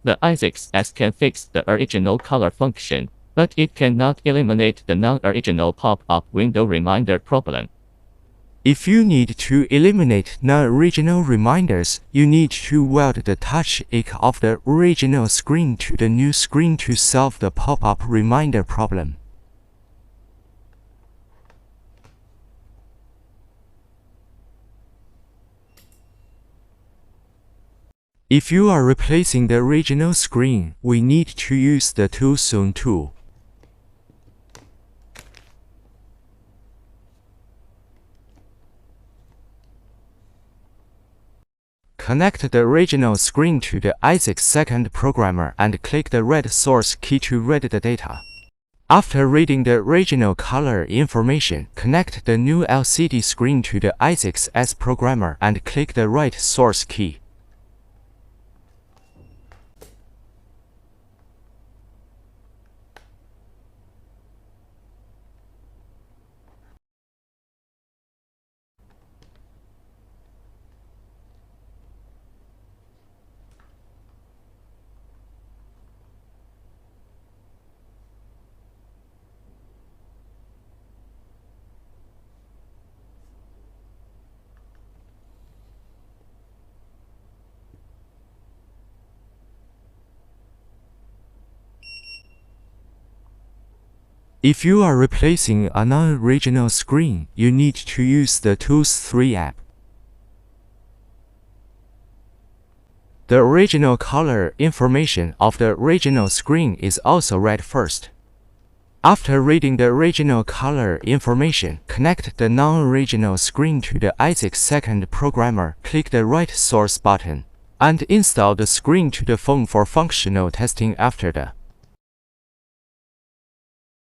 The i2c can fix the original color function, but it cannot eliminate the non-original pop-up window reminder problem. If you need to eliminate non-original reminders, you need to weld the touch icon of the original screen to the new screen to solve the pop-up reminder problem. If you are replacing the original screen, we need to use the Too Soon tool. Connect the original screen to the i2c second programmer and click the red source key to read the data. After reading the original color information, connect the new LCD screen to the i2c programmer and click the right source key. If you are replacing a non-original screen, you need to use the Tools 3 app. The original color information of the original screen is also read first. After reading the original color information, connect the non-original screen to the i2c second programmer, click the right source button, and install the screen to the phone for functional testing after the